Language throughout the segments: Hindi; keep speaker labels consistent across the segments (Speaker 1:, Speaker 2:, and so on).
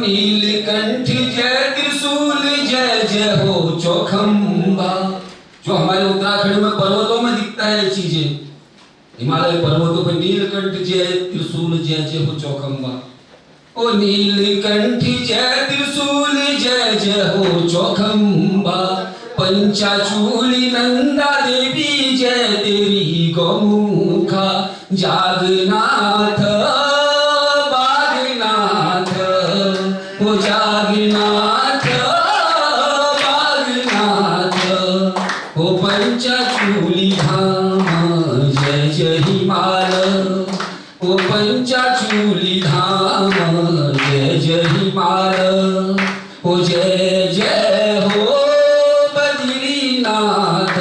Speaker 1: नीलकंठ जय त्रिशूल जय जय हो चौखंबा। जो हमारे उत्तराखंड में पर्वतों में दिखता है चीजें, हिमालय पर्वतों पर नीलकंठ जय त्रिशूल जय जय हो चौखंबा। ओ नीलकंठ जय त्रिशूल जय जय हो चौखंबा। पंचाचूली नंदा देवी जय तेरी गौमुखा। जागनाथ बागनाथ ओ जागनाथ बागनाथ ओ पंचाचूली धाम जय जय हिमाल। ओ पंचाचूली धाम जय जय हिमाल। ओ जय जय हो बद्रीनाथ।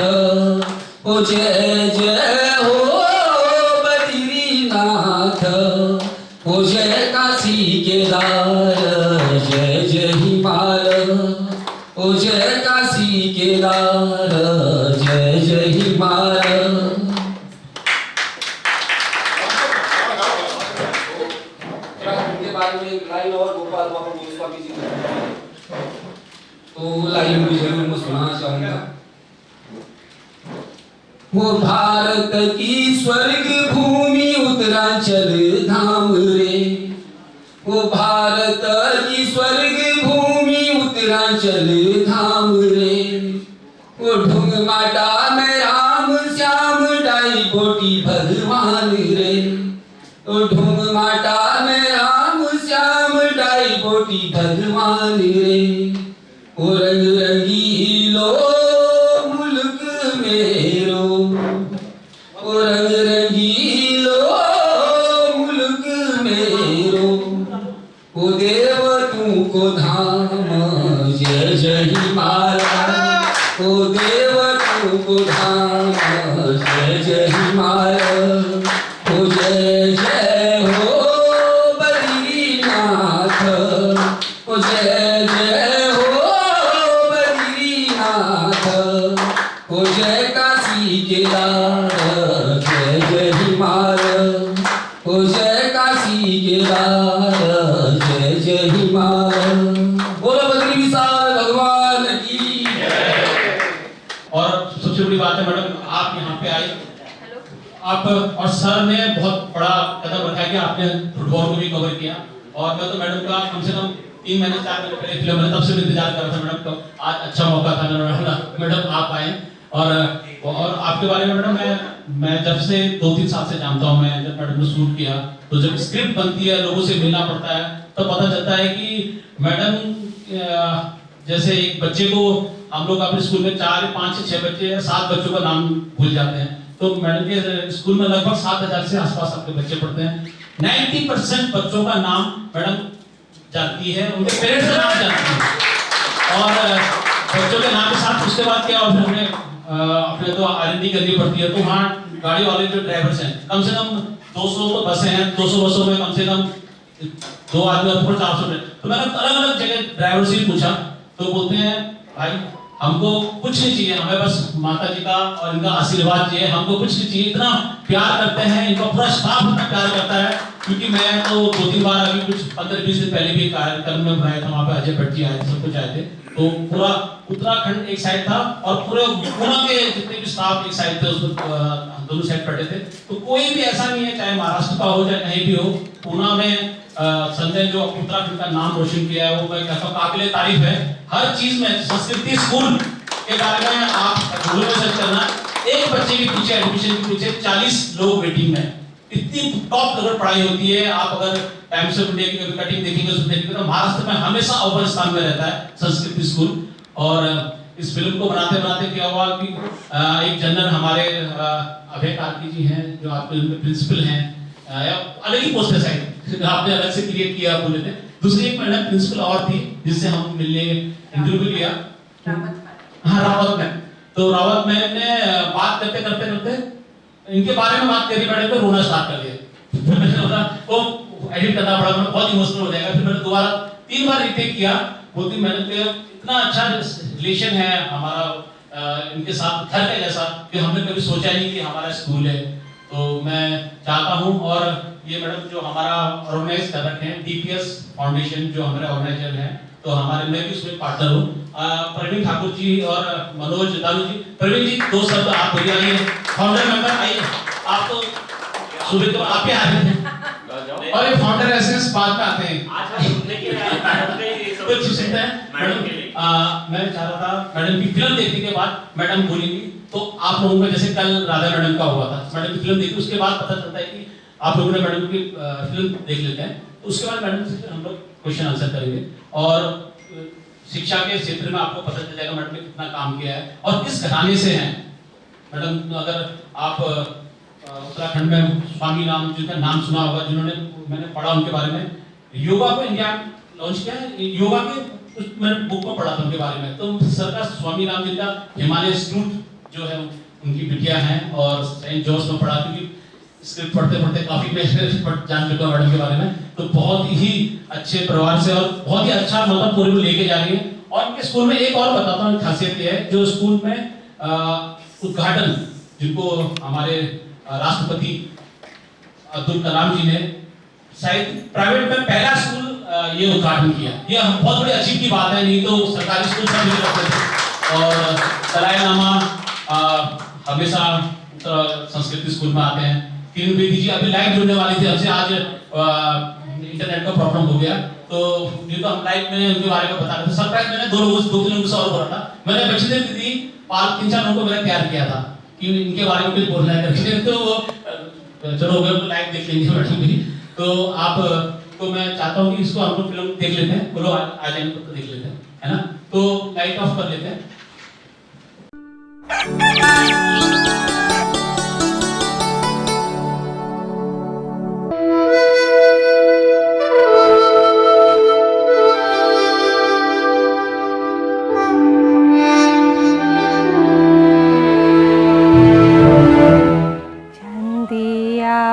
Speaker 1: ओ जय जय हो बद्रीनाथ। ओ जय काशी केदार जय जय हिमाल। ओ जय काशी केदार जय जय हिमाल। लाइन और गोपाल बाबा गोस्वामी जी तो लाइन भी जरूर मैं सुनाना चाहूंगा। वो भारत की स्वर्ग भूमि उत्तरांचल धाम रे। वो भारत की स्वर्ग भूमि उत्तरांचल धाम रे। वो ढूंग माटा में राम श्याम डाई बोटी भगवान रे। वो ढूंग माटा में राम श्याम डाई बोटी भगवान रे। ओ रंग रंगीलो मुल्क मेरो। ओ रंग रंगीलो मुल्क मेरो। ओ देव तू को धाम जय जय हिमालय। ओ देव तू को धाम जय जय हिमालय। ओ जय जय हो बद्रीनाथ। ओ जय जय हो बद्रीनाथ। ओ जय काशी केदार जय जय हिमाल। ओ जय काशी केदार जय जय हिमाल। बोलो बद्री विशाल भगवान की।
Speaker 2: और सबसे बड़ी बात है मैडम, आप यहाँ पे आए आप और सर ने बहुत बड़ा कदम रखा कि आपने फुटबॉल को भी कवर किया। और मैं तो मैडम का कम से कम 3 महीने 4 महीने पहले फिल्म मैंने तब से इंतजार कर रहा था मैडम को। आज अच्छा मौका था मैडम आप आए। और आपके बारे में मैडम मैं जब से 2-3 साल से जानता हूँ। मैं जब मैडम ने शूट किया तो जब स्क्रिप्ट बनती है लोगों से मिलना पड़ता है तो पता चलता है कि मैडम जैसे एक बच्चे को हम लोग अपने स्कूल में 4, 5, 6 बच्चे 7 बच्चों का नाम भूल जाते हैं। तो मैडम के स्कूल में लगभग 7,000 से आसपास आपके बच्चे पढ़ते हैं। 90% बच्चों का नाम मैडम जानती है, उनके पेरेंट्स का नाम जानती है। और बच्चों के नाम के साथ उसके बाद क्या और हमने अपने तो R&D करनी पड़ती है। तो वहाँ गाड़ी वाले जो ड्राइवर्स हैं कम से कम 200 तो बसें हैं, 200 बसों में कम से कम 2 आदमी और 400। तो मैंने अलग अलग जगह ड्राइवर से पूछा तो बोलते हैं भाई हमको कुछ नहीं चाहिए, हमें बस माता जी का और इनका आशीर्वाद चाहिए, हमको कुछ नहीं चाहिए। इतना प्यार करते हैं, इनका पूरा स्टाफ इतना प्यार करता है। क्योंकि मैं तो 2-3 बार अभी कुछ 15-20 दिन पहले भी कार्यक्रम में बनाया था, वहाँ पे अजय भट्ट जी आए थे, सब कुछ आए थे। तो पूरा उत्तराखंड एक साइड था और पूरे पूना के जितने भी स्टाफ एक साइड थे, उसमें दोनों साइड बैठे थे। तो कोई भी ऐसा नहीं है, चाहे महाराष्ट्र का हो चाहे कहीं भी हो, पूना में संजय जो उत्तराखंड का नाम रोशन किया है वो मैं कहता हूँ काबिले तारीफ है। हर चीज में संस्कृति स्कूल के बारे में आप गूगल में सर्च करना, एक बच्चे के पीछे एडमिशन के पीछे 40 लोग वेटिंग में। इतनी टॉप लेवल पढ़ाई होती है। आप अगर टाइम से देखेंगे, कटिंग देखेंगे, तो महाराष्ट्र में हमेशा अव्वल स्थान में रहता है संस्कृति स्कूल। और इस फिल्म को बनाते बनाते क्या हुआ कि एक जनरल हमारे अभय कार्की जी हैं जो आपके प्रिंसिपल हैं, अलग ही पोस्ट है शायद, आपने अलग से क्रिएट किया बोले थे। दूसरी एक मैडम प्रिंसिपल और थी जिससे हम मिलने इंटरव्यू लिया, हाँ रावत मैम। तो रावत मैम ने बात करते करते करते इनके बारे में बात करी, मैडम को रोना स्टार्ट कर दिया। मैंने बोला वो एडिट करना पड़ा, बहुत इमोशनल हो जाएगा। फिर मैंने दोबारा 3 बार रिटेक किया। बोलती मैडम के इतना अच्छा रिलेशन है हमारा इनके साथ, घर के जैसा, कि हमने कभी सोचा नहीं कि हमारा स्कूल है। तो मैं चाहता हूँ और ये मैडम जो हमारा ऑर्गेनाइज कर रखे हैं DPS फाउंडेशन, जो हमारे ऑर्गेनाइजर हैं, तो हमारे मैं भी उसमें पार्टनर हूँ। प्रवीण ठाकुर जी और मनोज दानू जी। प्रवीण जी 2 शब्द आप बोलिए, आइए फाउंडर मेंबर, आइए। आप तो सुबह तो आप ही आ रहे थे और ये फाउंडर एसेंस बाद में आते हैं। कुछ सुनते हैं मैडम। मैं चाह रहा था मैडम की फिल्म देखने के बाद मैडम बोलेंगी, तो आप लोगों का जैसे कल राधा मैडम का हुआ था, मैडम की फिल्म देखी, उसके बाद पता चलता है कि आप लोगों ने मैडम की फिल्म देख लेते हैं, तो उसके बाद मैडम से हम लोग क्वेश्चन आंसर करेंगे और शिक्षा के क्षेत्र में आपको पता चल जाएगा मैडम ने कितना काम किया है और किस घराने से हैं मैडम। अगर आप उत्तराखंड में स्वामी राम जी का नाम सुना होगा, जिन्होंने, मैंने पढ़ा उनके बारे में, योगा को इंडिया लॉन्च किया है, योगा के मैंने बुक में पढ़ा था उनके बारे में। तो सर का स्वामी राम जी का हिमालय इंस्टीट्यूट जो है उनकी बिटिया हैं और सेंट जॉर्ज में पढ़ा, क्योंकि स्क्रिप्ट पढ़ते पढ़ते काफी मैं जान चुका मैडम के बारे में। तो बहुत ही अच्छे परिवार से और बहुत ही अच्छा मतलब पूरे को लेके जा रही है। और इनके स्कूल में एक और बताता हूँ खासियत ये है, जो स्कूल में उद्घाटन जिनको हमारे राष्ट्रपति अब्दुल कलाम जी ने शायद प्राइवेट में पहला स्कूल ये उद्घाटन किया। ये बहुत बड़ी अचीव की बात है, नहीं तो सरकारी स्कूल सब मिल करते थे और सलायनामा हमेशा संस्कृति स्कूल में आते हैं। किरण बेदी जी अभी लाइव जुड़ने वाली थी हमसे, आज इंटरनेट का प्रॉब्लम हो गया, तो ये तो हम लाइव में उनके बारे में बता रहे थे। सरप्राइज मैंने 2 लोगों से और बोला था, मैंने बच्चे दीदी 3-4 लोगों को मैंने तैयार किया था कि इनके बारे में कुछ बोलना है करके, तो वो चलो वो लाइव देख लेंगे मैडम भी। तो आप, तो मैं चाहता हूँ कि इसको हम लोग फिल्म देख लेते हैं, बोलो आ जाएंगे तो देख लेते हैं, है ना। तो लाइट ऑफ कर लेते हैं।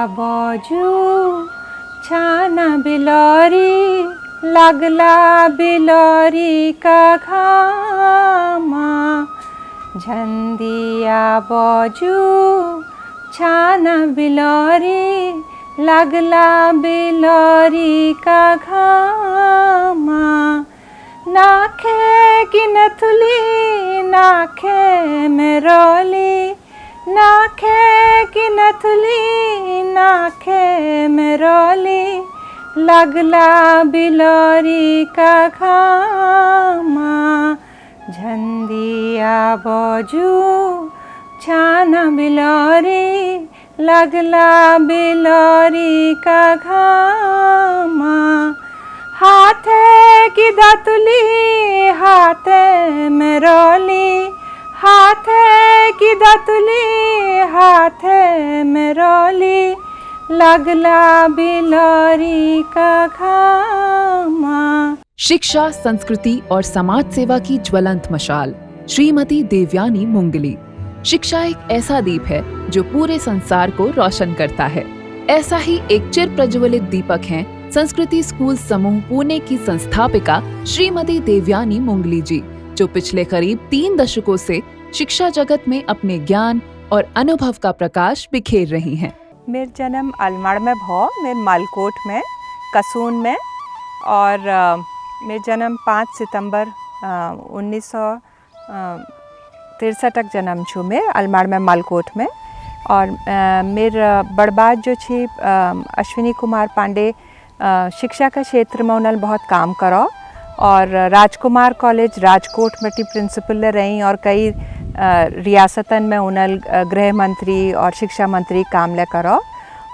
Speaker 3: बाजू छाना बिलोरी लगला बिलोरी का घामा, झंडिया बाजू छाना बिलोरी लगला बिलोरी का घामा, नाखे की नथुली नाखे में रोली, नाखे की नथुली नाखे में रोली लगला बिलोरी का घामा, झंडिया बाजू छाना बिलोरी लगला बिलोरी का घामा, हाथे की दातुली हाथे में रोली, हाथे की दातुली हाथे में रोली लगला बिलोरी का घामा।
Speaker 4: शिक्षा, संस्कृति और समाज सेवा की ज्वलंत मशाल श्रीमती देवयानी मुंगली। शिक्षा एक ऐसा दीप है जो पूरे संसार को रोशन करता है। ऐसा ही एक चिर प्रज्वलित दीपक हैं संस्कृति स्कूल समूह पुणे की संस्थापिका श्रीमती देवयानी मुंगली जी, जो पिछले करीब 3 दशकों से शिक्षा जगत में अपने ज्ञान और अनुभव का प्रकाश बिखेर रही हैं।
Speaker 3: मेरा जन्म अलमाड़ में भौ, मेरे मालकोट में कसून में, और मेरा जन्म 5 सितंबर 1963 जन्म छू मैं अलमाड़ में मालकोट में। और मेरा बड़बाद जो छी अश्विनी कुमार पांडे शिक्षा का क्षेत्र में उन्होंने बहुत काम करो, और राजकुमार कॉलेज राजकोट में प्रिंसिपल रही, और कई रियासतन में उन्होंने गृह मंत्री और शिक्षा मंत्री काम ले करो।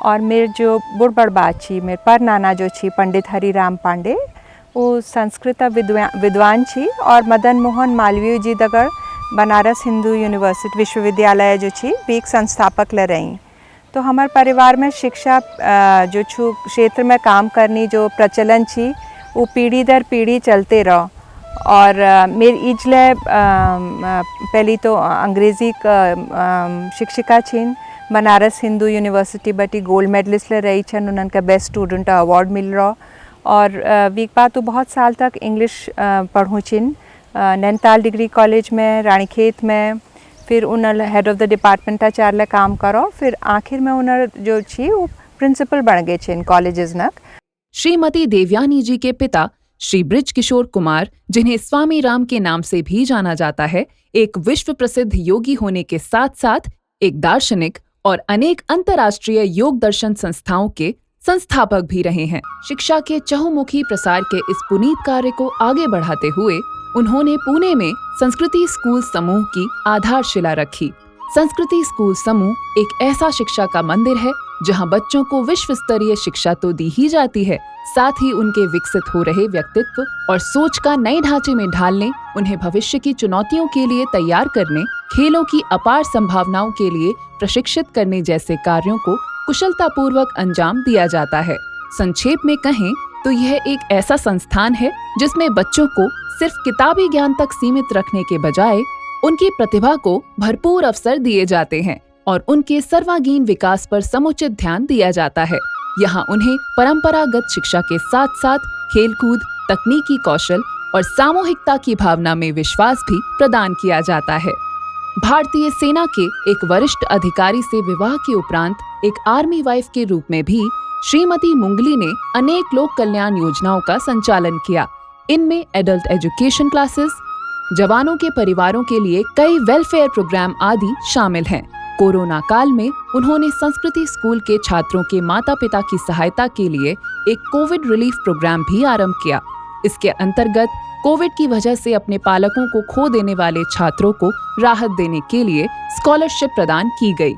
Speaker 3: और मेरे जो बुढ़ बड़बाद छी, मेरे पर नाना जो छी पंडित हरिराम पांडे, वो संस्कृत विद्वान छी, और मदन मोहन मालवीय जी दगड़ बनारस हिंदू यूनिवर्सिटी विश्वविद्यालय जो छी भी संस्थापक ले रही। तो हमारे परिवार में शिक्षा जो छू क्षेत्र में काम करनी जो प्रचलन छी वो पीढ़ी दर पीढ़ी चलते रहो। और मेरी इजले पहली तो अंग्रेज़ी शिक्षिका छीन, बनारस हिंदू यूनिवर्सिटी बटी गोल्ड मेडलिस्ट ले रही छन, उन्हन का बेस्ट स्टूडेंट अवार्ड मिल रहा। और वीक बाद तो बहुत साल तक इंग्लिश पढ़ूँ छिन, नैनीताल डिग्री कॉलेज में, रानीखेत में, फिर उन्होंने हेड ऑफ द डिपार्टमेंट चार ले काम करो। फिर आखिर में उन्होंने जो छी वो प्रिंसिपल बन गए छे इन कॉलेजेस नक।
Speaker 4: श्रीमती देवयानी जी के पिता श्री ब्रिज किशोर कुमार, जिन्हें स्वामी राम के नाम से भी जाना जाता है, एक विश्व प्रसिद्ध योगी होने के साथ साथ एक दार्शनिक और अनेक अंतर्राष्ट्रीय योग दर्शन संस्थाओं के संस्थापक भी रहे हैं। शिक्षा के चहुमुखी प्रसार के इस पुनीत कार्य को आगे बढ़ाते हुए उन्होंने पुणे में संस्कृति स्कूल समूह की आधारशिला रखी। संस्कृति स्कूल समूह एक ऐसा शिक्षा का मंदिर है जहां बच्चों को विश्व स्तरीय शिक्षा तो दी ही जाती है, साथ ही उनके विकसित हो रहे व्यक्तित्व और सोच का नए ढांचे में ढालने, उन्हें भविष्य की चुनौतियों के लिए तैयार करने, खेलों की अपार संभावनाओं के लिए प्रशिक्षित करने जैसे कार्यों को कुशलतापूर्वक अंजाम दिया जाता है। संक्षेप में कहें तो यह एक ऐसा संस्थान है जिसमें बच्चों को सिर्फ किताबी ज्ञान तक सीमित रखने के बजाय उनकी प्रतिभा को भरपूर अवसर दिए जाते हैं और उनके सर्वांगीण विकास पर समुचित ध्यान दिया जाता है। यहाँ उन्हें परंपरागत शिक्षा के साथ साथ खेलकूद, तकनीकी कौशल और सामूहिकता की भावना में विश्वास भी प्रदान किया जाता है। भारतीय सेना के एक वरिष्ठ अधिकारी से विवाह के उपरांत एक आर्मी वाइफ के रूप में भी श्रीमती मुंगली ने अनेक लोक कल्याण योजनाओं का संचालन किया। इनमें एडल्ट एजुकेशन क्लासेस, जवानों के परिवारों के लिए कई वेलफेयर प्रोग्राम आदि शामिल हैं। कोरोना काल में उन्होंने संस्कृति स्कूल के छात्रों के माता पिता की सहायता के लिए एक कोविड रिलीफ प्रोग्राम भी आरंभ किया। इसके अंतर्गत कोविड की वजह से अपने पालकों को खो देने वाले छात्रों को राहत देने के लिए स्कॉलरशिप प्रदान की गई,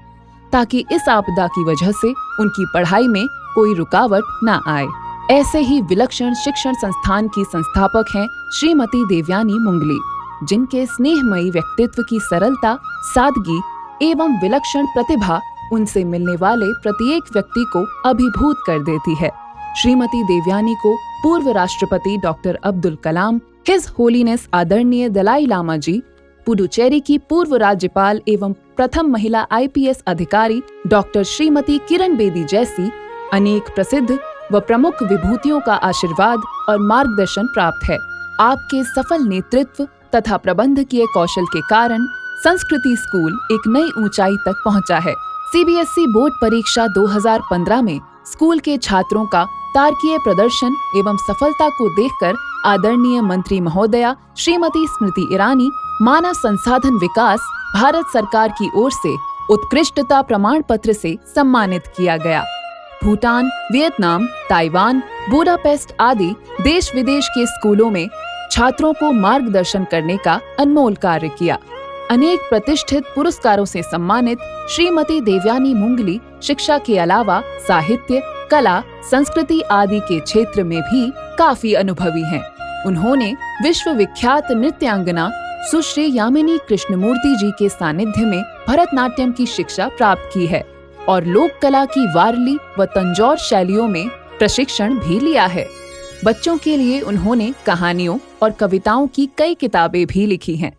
Speaker 4: ताकि इस आपदा की वजह से उनकी पढ़ाई में कोई रुकावट न आए। ऐसे ही विलक्षण शिक्षण संस्थान की संस्थापक हैं श्रीमती देवयानी मुंगली, जिनके स्नेहमयी व्यक्तित्व की सरलता, सादगी एवं विलक्षण प्रतिभा उनसे मिलने वाले प्रत्येक व्यक्ति को अभिभूत कर देती है। श्रीमती देवयानी को पूर्व राष्ट्रपति doctor Abdul Kalam, his holiness आदरणीय दलाई लामा जी, पुडुचेरी की पूर्व राज्यपाल एवं प्रथम महिला IPS अधिकारी डॉक्टर श्रीमती किरण बेदी जैसी अनेक प्रसिद्ध व प्रमुख विभूतियों का आशीर्वाद और मार्गदर्शन प्राप्त है। आपके सफल नेतृत्व तथा प्रबंधकीय कौशल के कारण संस्कृति स्कूल एक नई ऊंचाई तक पहुंचा है। CBSE बोर्ड परीक्षा 2015 में स्कूल के छात्रों का तार्किक प्रदर्शन एवं सफलता को देखकर आदरणीय मंत्री महोदया श्रीमती स्मृति ईरानी, मानव संसाधन विकास, भारत सरकार की ओर से उत्कृष्टता प्रमाण पत्र से सम्मानित किया गया। भूटान, वियतनाम, ताइवान, बुडापेस्ट आदि देश विदेश के स्कूलों में छात्रों को मार्गदर्शन करने का अनमोल कार्य किया। अनेक प्रतिष्ठित पुरस्कारों से सम्मानित श्रीमती देवयानी मुंगली शिक्षा के अलावा साहित्य, कला, संस्कृति आदि के क्षेत्र में भी काफी अनुभवी हैं। उन्होंने विश्व विख्यात नृत्यांगना सुश्री यामिनी कृष्णमूर्ति जी के सानिध्य में भरतनाट्यम की शिक्षा प्राप्त की है और लोक कला की वारली व तंजौर शैलियों में प्रशिक्षण भी लिया है। बच्चों के लिए उन्होंने कहानियों और कविताओं की कई किताबें भी लिखी हैं,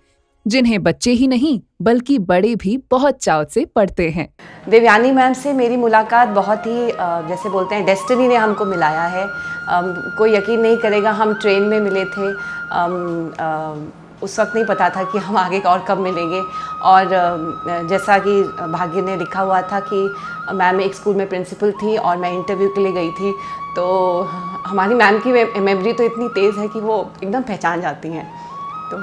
Speaker 4: जिन्हें बच्चे ही नहीं बल्कि बड़े भी बहुत चाव से पढ़ते हैं।
Speaker 5: देवयानी मैम से मेरी मुलाकात बहुत ही जैसे बोलते हैं डेस्टिनी ने हमको मिलाया है। कोई यकीन नहीं करेगा, हम ट्रेन में मिले थे। उस वक्त नहीं पता था कि हम आगे और कब मिलेंगे। और जैसा कि भाग्य ने लिखा हुआ था कि मैम एक स्कूल में प्रिंसिपल थी और मैं इंटरव्यू के लिए गई थी, तो हमारी मैम की मेमोरी तो इतनी तेज़ है कि वो एकदम पहचान जाती हैं। तो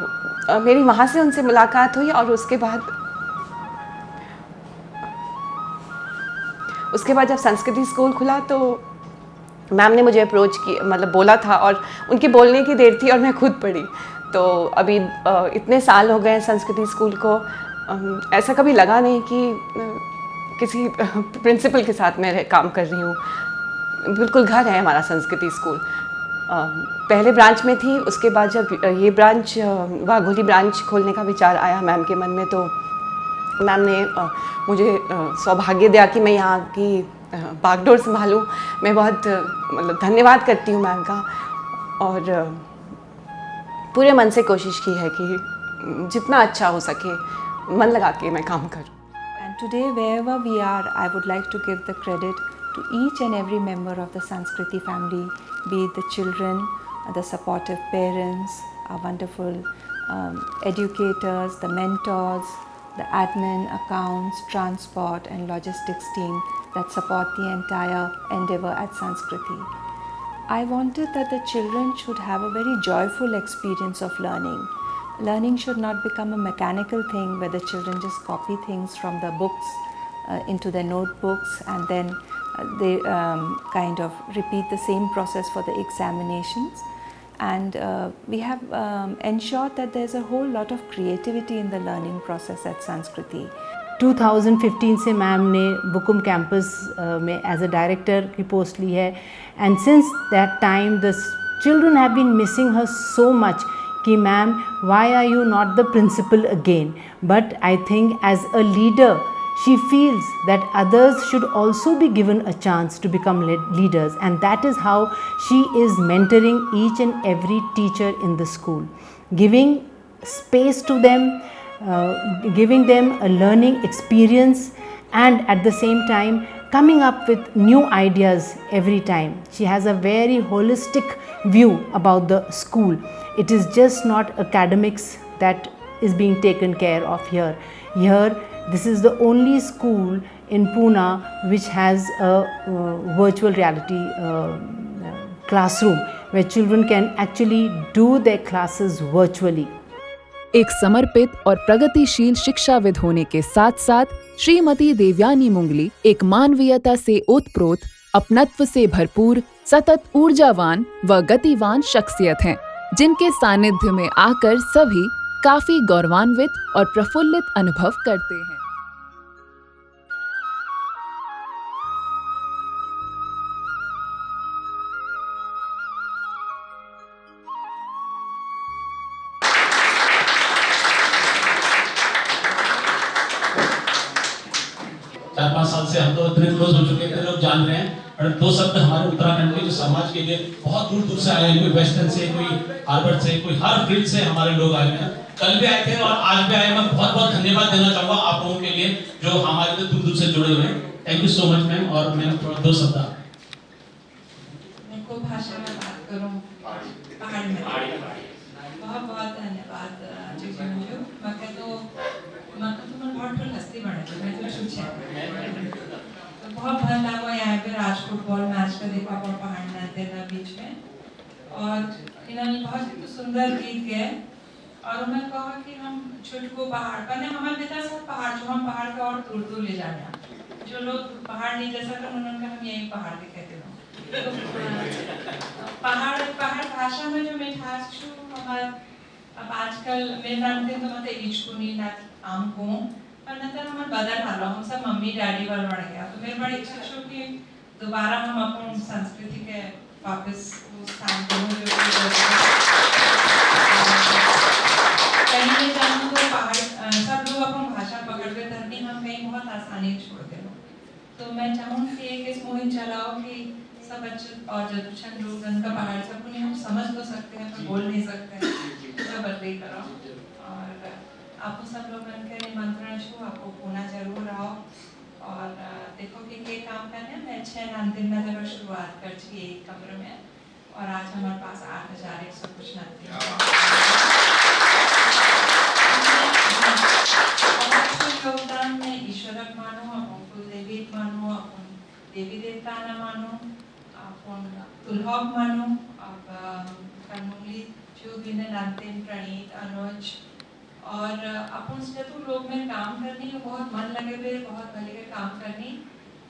Speaker 5: मेरी वहाँ से उनसे मुलाकात हुई और उसके बाद जब संस्कृति स्कूल खुला तो मैम ने मुझे अप्रोच की, मतलब बोला था और उनकी बोलने की देर थी और मैं खुद पढ़ी। तो अभी इतने साल हो गए संस्कृति स्कूल को, ऐसा कभी लगा नहीं कि किसी प्रिंसिपल के साथ मैं काम कर रही हूँ। बिल्कुल घर है हमारा संस्कृति स्कूल। पहले ब्रांच में थी, उसके बाद जब ये ब्रांच वाघोली ब्रांच खोलने का विचार आया मैम के मन में, तो मैम ने मुझे सौभाग्य दिया कि मैं यहाँ की बागडोर संभालूँ। मैं बहुत मतलब धन्यवाद करती हूँ मैम का, और पूरे मन से कोशिश की है कि जितना अच्छा हो सके मन लगा के मैं काम करूँ।
Speaker 3: And today wherever we are, I would like to give the credit to each and every member of the Sanskriti family, be it the children, the supportive parents, our wonderful educators, the mentors, the admin, accounts, transport and logistics team that support the entire endeavor at Sanskriti. I wanted that the children should have a very joyful experience of learning. Learning should not become a mechanical thing where the children just copy things from the books into their notebooks and then they kind of repeat the same process for the examinations. And we have ensured that there's a whole lot of creativity in the learning process at Sanskriti.
Speaker 6: 2015 से मैम ने बुकुम कैंपस में एज अ डायरेक्टर की पोस्ट ली है and since that time the children have been missing her so much कि ma'am why are you not the principal again, but I think as a leader she feels that others should also be given a chance to become leaders, and that is how she is mentoring each and every teacher in the school, giving space to them, giving them a learning experience, and at the same time coming up with new ideas every time. She has a very holistic view about the school. It is just not academics that is being taken care of here. This is the only school in Pune which has a virtual reality classroom where children can actually do their classes virtually.
Speaker 4: एक समर्पित और प्रगतिशील शिक्षाविद होने के साथ साथ श्रीमती देवयानी मुंगली एक मानवीयता से ओतप्रोत, अपनत्व से भरपूर, सतत ऊर्जावान व गतिवान शख्सियत हैं, जिनके सानिध्य में आकर सभी काफी गौरवान्वित और प्रफुल्लित अनुभव करते हैं।
Speaker 2: चार 5 साल से हम तो इतने क्लोज हो चुके थे, लोग जान रहे हैं। और 2 शब्द हमारे उत्तराखंड के जो समाज के लिए बहुत दूर दूर से आए हैं, कोई वेस्टर्न से, कोई हार्वर्ड से, कोई हर फील्ड से हमारे लोग आए हैं। कल भी आए थे और आज भी आए। मैं बहुत बहुत धन्यवाद देना चाहूँगा आप लोगों के लिए जो हमारे लिए दूर दूर से जुड़े हुए हैं। Thank you so much ma'am. और मैं 2 शब्द
Speaker 7: को भाषा में बात करूं पहाड़ी में। बहुत बहुत धन्यवाद जो मके तो मन बहुत ठुल हस्ती बने थे, मैं तो छुच्छे तो बहुत भल लागो यहाँ पे राज फुटबॉल मैच का देखा और पहाड़ नाते ना बीच में, और इन्होंने बहुत सुंदर गीत गए और उन्होंने कहा कि हम छुटको पहाड़ पर हमारे बेटा सब पहाड़ जो हम पहाड़ का और दूर दूर ले जाने, जो लोग पहाड़ नहीं जा सकते उन्होंने हम यही पहाड़ दिखाते हैं। तो पहाड़ भाषा में जो मिठास छू हमारे अब आजकल मेरे नाम दिन तो मतलब इचकुनी ना आम को पर नतर हमारे बदल हालो हम सब मम्मी डैडी वाल बढ़ गया, तो मेरी बड़ी इच्छा छू कि दोबारा हम अपन संस्कृति के वापस उस स्थान को कहीं ले जाऊँ तो पहाड़ सब लोग अपन भाषा पकड़ के धरनी हम कहीं बहुत आसानी छोड़ दे। तो मैं चाहूँ कि एक मुहिम चलाओ कि सब बच्चे और जरूरतमंद लोग जिनका पहाड़ सब उन्हें हम समझ तो सकते हैं पर बोल नहीं सकते हैं, सब बदली करो। और आपको सब लोग बनकर निमंत्रण छू, आपको पुणे जरूर आओ और देखो कि ये काम करने में 6 दिन में जब शुरुआत कर छी एक कमरे में, और आज हमारे पास 8100 कुछ योगदान में ईश्वरक मानो, अपन कुलदेवी मानो, अपन देवी देवता ना मानो, अपन तुलहक मानो, अब कन्मुली जो भी ने नानतेन प्रणीत अनुज और अपन चतुर लोग में काम करनी है, बहुत मन लगे हुए बहुत भले के काम करनी।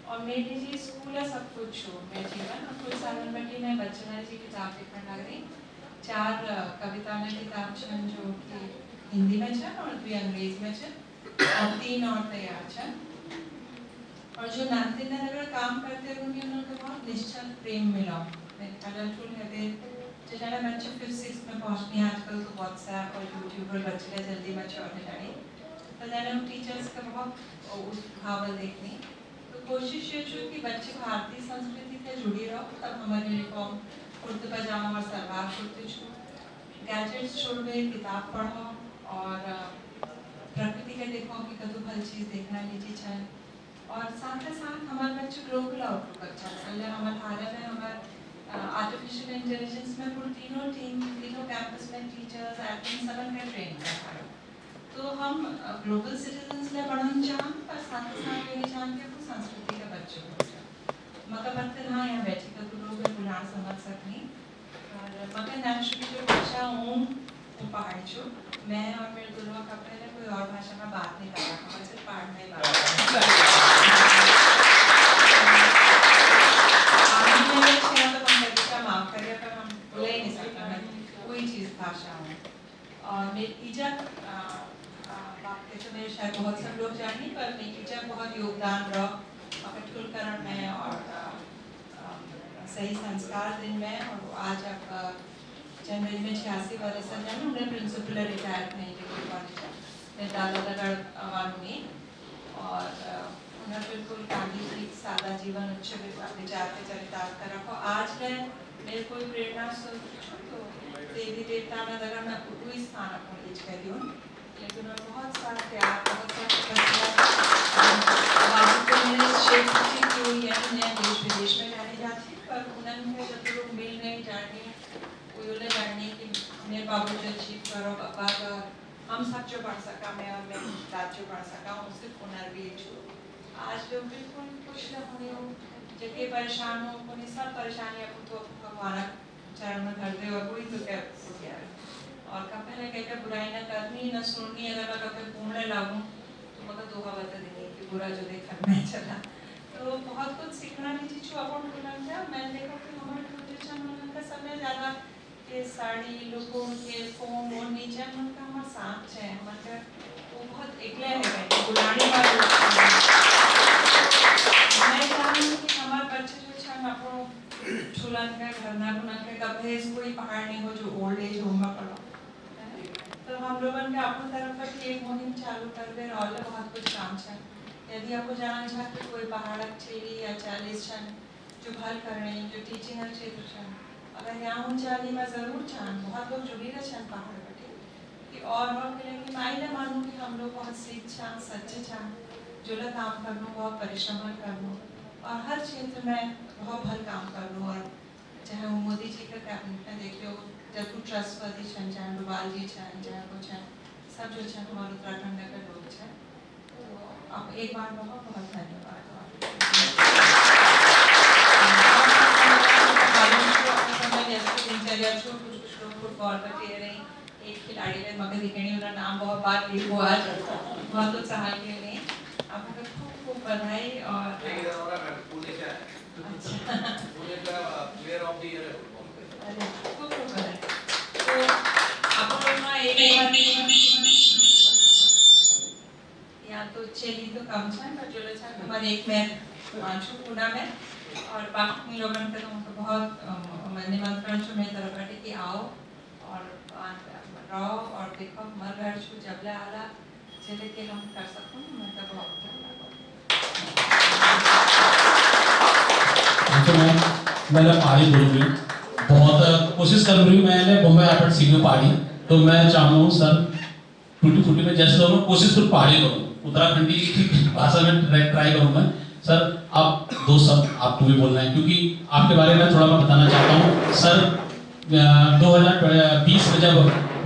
Speaker 7: और मेरे जी स्कूल है सब कुछ हो मैं जीवन और कुछ साल बटी मैं बच्चन जी किताब लिखने लग रही। 4 कविता में किताब छन जो कि हिंदी में छन और 2 अंग्रेजी में छन और 3 और तैयार छन। और जो नानतेन नगर काम करते हैं उनके उनको बहुत निश्चल प्रेम मिला। मैं कलरफुल है जो जाना बच्चे 5th 6th में पहुंचनी आजकल तो व्हाट्सएप और यूट्यूब पर बच्चे जल्दी बच्चे और जाने तो जाने हम टीचर्स का बहुत उस भाव देखनी। तो कोशिश ये छू कि बच्चे भारतीय संस्कृति से जुड़ी रहो, तब हमारे यूनिफॉर्म कुर्ते पजामा और सलवार कुर्ते छू गैजेट्स छोड़ के किताब पढ़ो और प्रकृति के देखो कि कदू भल चीज़ देखना लीजिए छन। और साथ ही साथ हमारे बच्चे ग्लोबल आउटलुक अच्छा चल हमारे भारत में हमारे आर्टिफिशियल इंटेलिजेंस में पूरी तीनों कैंपस में टीचर्स एडमिन सब का ट्रेन कर पा रहे। तो तो हम ग्लोबल सिटीजन्स ले बढ़न चाहन पर साथ साथ ये चाहन के वो संस्कृति के बच्चों को मका बर्तन हाँ यहाँ बैठी का तो लोग बुलान समझ सकनी और मका नेचुरली जो भाषा हूँ वो पहाड़ी छो मैं और मेरे दुल्हा का पहले कोई और भाषा में बात नहीं कर रहा हमारे सिर्फ पहाड़ में ही बात माफ करिए पर हम बोले ही नहीं सकते मैं कोई चीज़ भाषा हूँ और मेरी इजाक बात के तो मेरे शायद बहुत सब लोग जानी पर मेरी इजाक बहुत योगदान रहा अकठुलकरण में और सही संस्कार दिन में और आज आप जनवरी में 86 वर्ष से जाने उन्हें प्रिंसिपल रिटायर नहीं किया कॉलेज में दादा लगड़ वानुनी और उन्हें बिल्कुल गांधी जी सादा जीवन उच्च विचार के चरितार्थ कर रखो आज मैं मेरे कोई प्रेरणा सोचो तो देवी देवता में अगर मैं कोई स्थान अपने लीज कर दूँ लेकिन उन्हें बहुत सारा प्यार बहुत सारा तो मेरे क्षेत्र की कोई है मैं देश विदेश में जाने जाती पर उन्होंने जब लोग मिल नहीं जाने कोई उन्हें जानने कि मेरे बाबू जो चीफ करो बाबा हम सब जो पढ़ सका मैं और मैं राज्य पढ़ सका हूँ सिर्फ पुनर्वी छू आज लोग बिल्कुल खुश न होने हो जगह परेशान हो उन्हें सब परेशानी अपन तो भगवान चरण में कर दे और कोई तो क्या हो गया और कब पहले कहकर बुराई न करनी न सुननी अगर मैं कभी घूमने लागूं तो मगर दोहा बता देंगे कि बुरा जो देखा मैं चला तो बहुत कुछ सीखना भी चीज़ अपन बुलान था मैंने देखा कि हमारे जो का समय ज़्यादा के साड़ी लोगों के फोन और नीचे उनका हमारे साथ है हमारे वो बहुत एकले है बुलाने वाले मैं चाहूँगी कि हमारे बच्चे जो छन अपनो झूलन का घरना गुना के कभी कोई पहाड़ नहीं हो जो ओल्ड एज होम में पड़ो तो हम लोगों ने अपनी तरफ पर एक मुहिम चालू कर दे और बहुत कुछ काम है यदि आपको जानना चाहते कोई पहाड़ छेड़ी या 40 छन जो भल कर रहे हैं जो टीचिंग क्षेत्र छन अगर यहाँ उन चाली में ज़रूर चाहन बहुत लोग जुड़ी रहे छन पहाड़ बैठे कि और मिलेंगे मैं ना मानूँ कि हम लोग बहुत सीख छान सच्चे छान जो लोग काम कर लूँ बहुत परिश्रम कर लूँ और हर क्षेत्र में बहुत भल काम कर लूँ और चाहे वो मोदी जी का कैबिनेट में देख लो जब ट्रस्टवर्दी छन चाहे डोभाल जी छन चाहे वो छन सब जो छन हमारे उत्तराखंड के लोग छन तो आप एक बार बहुत बहुत धन्यवाद दिनचर्या छो कुछ लोग फुटबॉल पर खेल रही एक खिलाड़ी ने मगर दिखनी उनका नाम बहुत बार ली हुआ बहुत उत्साह के लिए आपको खूब खूब बधाई और
Speaker 8: प्लेयर ऑफ द ईयर
Speaker 7: खूब खूब बधाई तो आप लोग ना एक या तो चली तो कम छन पर जो लोग छन हमारे एक में पांचों पुणे में और बाकी लोगों का तो उनको बहुत निमंत्रण छो मेरी तरफ बैठे कि आओ और रहो और देखो मर घर छो जबले आला चले के हम कर सकूँ मैं तो बहुत
Speaker 2: मैंने पहाड़ी बोल रही बहुत कोशिश कर रही हूँ मैंने बॉम्बे एयरपोर्ट सीखी पहाड़ी तो मैं चाहता हूँ सर टूटी फूटी में जैसे लोगों कोशिश फिर पहाड़ी करूँ उत्तराखंडी भाषा में ट्राई करूँ मैं सर आप दो शब्द आपको भी बोलना है क्योंकि आपके बारे में थोड़ा मैं बताना चाहता हूँ सर 2020 में जब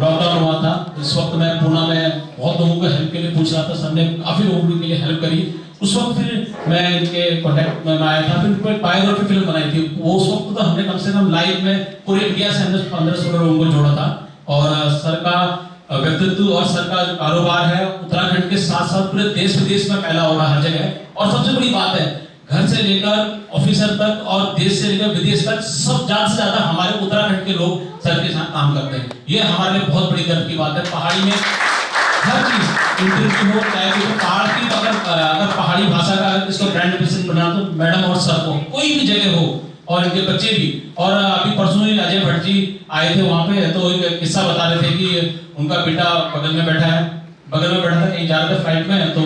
Speaker 2: लॉकडाउन हुआ था इस वक्त मैं पुणे में बहुत लोगों को हेल्प के लिए पूछ रहा था सर ने काफ़ी लोगों के लिए हेल्प करी उस वक्त फिर मैं इनके कॉन्टेक्ट में आया था फिर बायोग्राफी फिल्म बनाई थी वो उस वक्त तो हमने कम से कम लाइव में पूरे इंडिया से हमने 15-16 लोगों को जोड़ा था और सर का व्यक्तित्व और सर का जो कारोबार है उत्तराखंड के साथ साथ पूरे देश विदेश में फैला हो रहा है हर जगह और सबसे बड़ी बात है घर से लेकर ऑफिसर तक और देश से लेकर विदेश तक सब ज्यादा से ज्यादा हमारे उत्तराखंड के लोग सर के साथ काम करते हैं ये हमारे लिए बहुत बड़ी गर्व की बात है पहाड़ी में हर चीज इंटरव्यू हो चाहे तो पहाड़ की अगर पहाड़ी भाषा का इसको ब्रांड एम्बेसडर बना तो मैडम और सर को कोई भी जगह हो और इनके बच्चे भी और अभी परसों ही अजय भट्ट जी आए थे वहाँ पे तो एक किस्सा बता रहे थे कि उनका बेटा बगल में बैठा था कहीं जा रहा था फ्लाइट में तो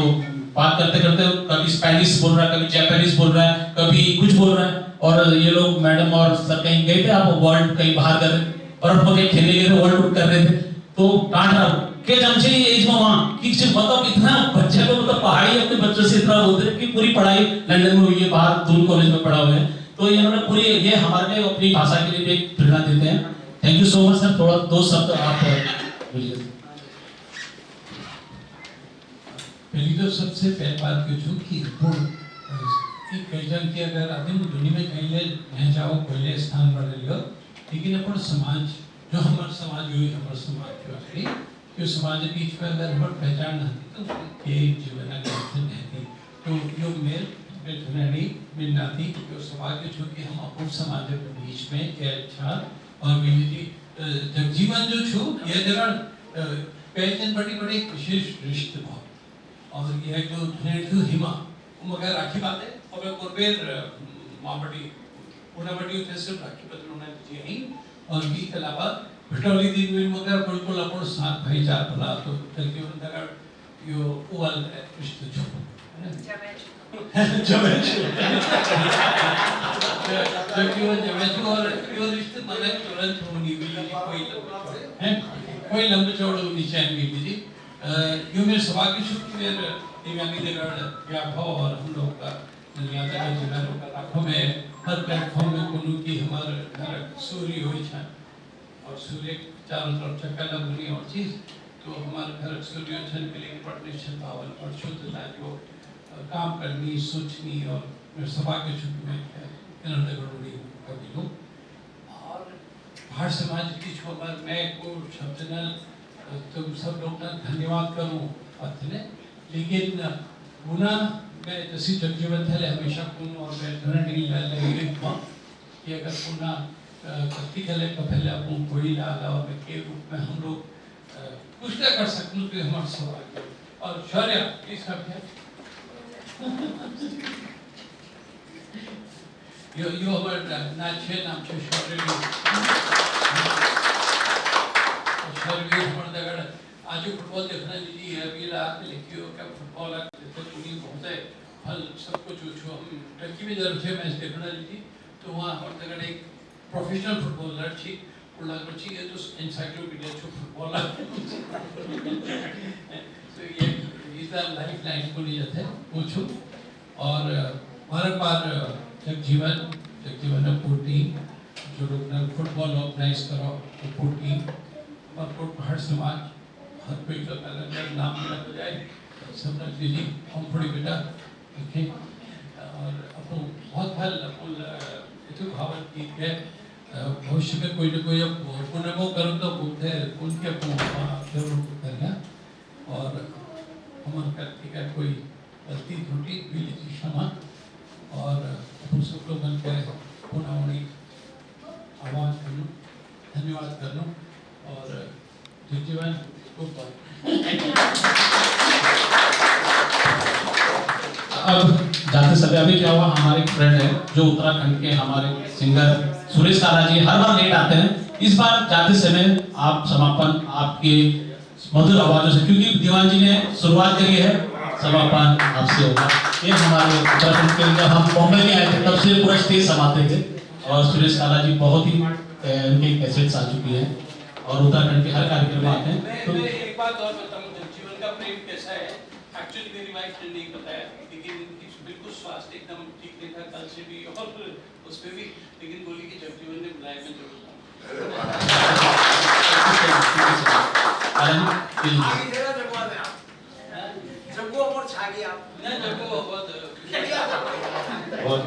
Speaker 2: बात करते करते कभी स्पेनिश बोल रहा है कभी जापानीज बोल रहा है कभी कुछ बोल रहा है और ये लोग मैडम और सर कहीं गए थे आप वर्ल्ड कहीं बाहर कर बर्फ में कहीं खेलने गए थे वर्ल्ड टूर कर रहे थे तो डांट रहा के जमशे एज में वहाँ कि मतलब इतना बच्चे को मतलब पहाड़ी अपने बच्चों से इतना बोलते हैं कि पूरी पढ़ाई लंदन में हुई है बाहर दून कॉलेज में पढ़ा हुआ है तो ये उन्होंने पूरी ये हमारे लिए अपनी भाषा के लिए एक प्रेरणा देते हैं thank you so much sir थोड़ा दो शब्द आप बोलिए
Speaker 9: पहली तो सबसे पहले बात जो कि एक कहजन कि अगर आदमी दुनिया में कहीं ले नहीं जाओ पहले स्थान पर लियो लेकिन अपन समाज जो हमारे समाज हुई हमारे समाज जो है जो समाज के बीच में अगर हमारे पहचान नहीं तो के जीवन का नहीं तो जो मेल बेटनाड़ी मिलनाती जो समाज के जो कि हम अपन समाज के बीच में ये अच्छा और मिली जगजीवन जो छू ये जगह पहचान बड़ी विशेष रिश्ते बहुत और ये जो धनेड़ हिमा मगर राखी बात है और कोरबेर माबड़ी उनाबड़ी उते सिर्फ राखी बदल होना चाहिए और भी के अलावा भटौली दिन में मगर बिल्कुल अपन साथ भाईचार भला तो तलके उन दगर यो ओवल रिश्ते छो जमेच जमेच और यो रिश्ते मने तुरंत होनी भी कोई लंबे चौड़े नीचे आएंगे भी यो मेरे सवाल की शुक्र मेरे दिव्यांगी देगड़ व्यापक और हम लोग का नियाता के जिला का लाखों में हर प्लेटफॉर्म में कुनु की हमारे घर सूर्य हुई छा और सूर्य चारों तरफ चक्कर लगनी और चीज तो हमारे घर सूर्य छन के लिए पार्टनरशिप पावर और शुद्धता जो काम करनी सोचनी और मेरे सभा के छुट्टी में इन्होंने गड़बड़ी कभी लो और भारत समाज की छोड़ मैं को शब्द न तुम सब लोग का धन्यवाद करूं अतने लेकिन गुना मैं जैसी जगजीवन थे हमेशा कुन और मैं धन नहीं लगे कि अगर पुना कस्ती खेले तो पहले अपन कोई लाला और के रूप में हम लोग कुछ ना कर सकते तो हमारा सवाल और शौर्य ये सब है यो हमारे नाम छे शौर्य हमारे दगड़ आज फुटबॉल देखना लीजिए है अभी रात में लिखी हो क्या फुटबॉल जैसे पूरी बहुत है फल सब कुछ जो हम टर्की में जरूर थे मैच देखना लीजिए तो वहाँ हमारे दगड़ एक प्रोफेशनल फुटबॉलर थी उल्लास बच्ची है जो एनसाइक्लोपीडिया जो फुटबॉलर तो ये इस लाइफ लाइन को नहीं जाते पूछो और बार जगजीवन पूर्ति जो लोग फुटबॉल ऑर्गेनाइज करो तो पूर्ति और पहाड़ समाज हर कोई का अलग नाम रख जाए सब रख लीजिए हम थोड़ी बेटा देखें और अपन बहुत फल अपन इतने भावन की है भविष्य में कोई न कोई अब पुनः वो करो तो बोलते हैं उनके जरूर करना और हमारे करती का कोई गलती त्रुटि भी लीजिए क्षमा और अपन सब लोग बन कर पुनः उन्हें आवाज़ कर लूँ धन्यवाद कर लूँ और जगजीवन
Speaker 2: अब जाते समय अभी क्या हुआ हमारे फ्रेंड है जो उत्तराखंड के हमारे सिंगर सुरेश काला जी हर बार लेट आते हैं इस बार जाते समय आप समापन आपके मधुर आवाजों से क्योंकि दीवान जी ने शुरुआत करी है समापन आपसे होगा ये हमारे उत्तराखंड के जब हम बॉम्बे में आए थे तब से पूरा स्टेज समाते थे और सुरेश काला जी बहुत ही उनके कैसेट्स आ चुकी है और उत्तराखंड के हर कार्यक्रम में आते हैं तो
Speaker 9: एक बात और बताऊं जगजीवन का प्रेम कैसा है एक्चुअली मेरी वाइफ ने नहीं बताया लेकिन बिल्कुल स्वास्थ्य एकदम ठीक नहीं था कल से भी और उसमें भी लेकिन बोली कि जगजीवन ने बुलाया मैं जरूर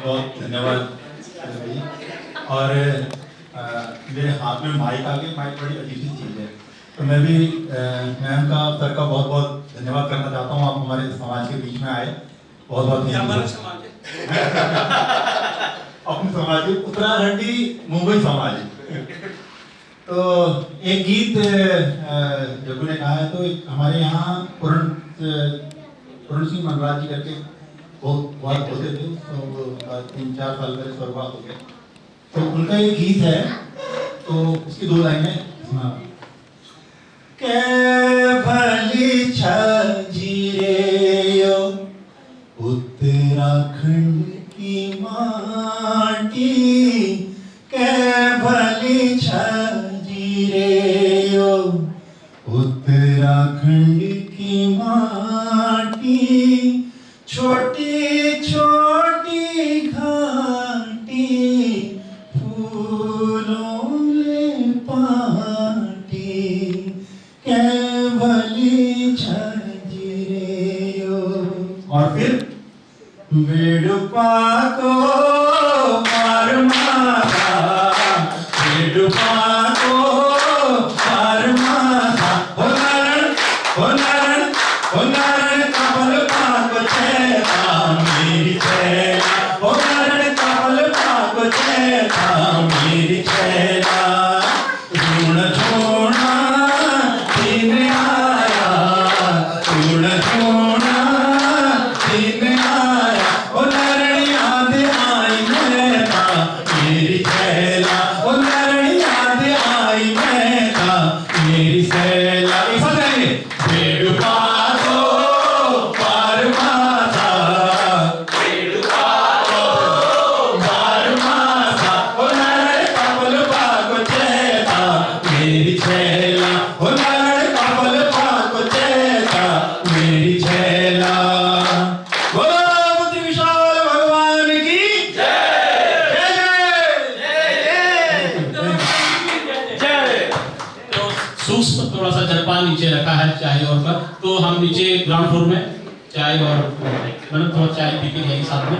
Speaker 10: बहुत धन्यवाद और मेरे हाथ में माइक आ गया माइक बड़ी अजीब सी चीज़ है तो मैं भी मैम का सर का बहुत बहुत धन्यवाद करना चाहता हूँ आप हमारे समाज के बीच में आए बहुत बहुत अपने समाज के उत्तराखंडी मुंबई समाज तो एक गीत जग्गू ने कहा है तो हमारे यहाँ पूर्ण सिंह मनराज जी करके बहुत होते थे तो 3-4 साल पहले स्वर्गवास हो गए तो उनका एक गीत है तो उसकी 2 लाइनें भली छजीरे उत्तराखंड की माटी भली छजीरे उत्तराखंड की माटी छोटी छोटी घाटी फूलों में पाटी भली छजीरे और फिर वेडुपा को मार माथा, वेडुपा को मार माथा, हो नारण हो नारण हो नारण कमल पाक चेता मेरी चेला, हो नारण कमल पाक चेता मेरी चेला, ऋण छोड़ा दिन आया, ऋण छोड़ा दिन आया, ओ नारण याद आई मैता मेरी चेला, ओ नारण याद आई मैता मेरी चेला। वेडुपा को पार माथा, वेडुपा को पार माथा, ओ नारण कमल पाक चेता मेरी चेला, ओ नारण कमल पाक चेता मेरी चेला। बोलो बुद्धि विशाल भगवान की जय जय जय।
Speaker 2: तो सूक्ष्म थोड़ा सा जलपान नीचे रखा है चाय और पर, तो हम नीचे ग्राउंड फ्लोर में चाय और मैडम थोड़ा चाय पी के जाएंगे साथ में।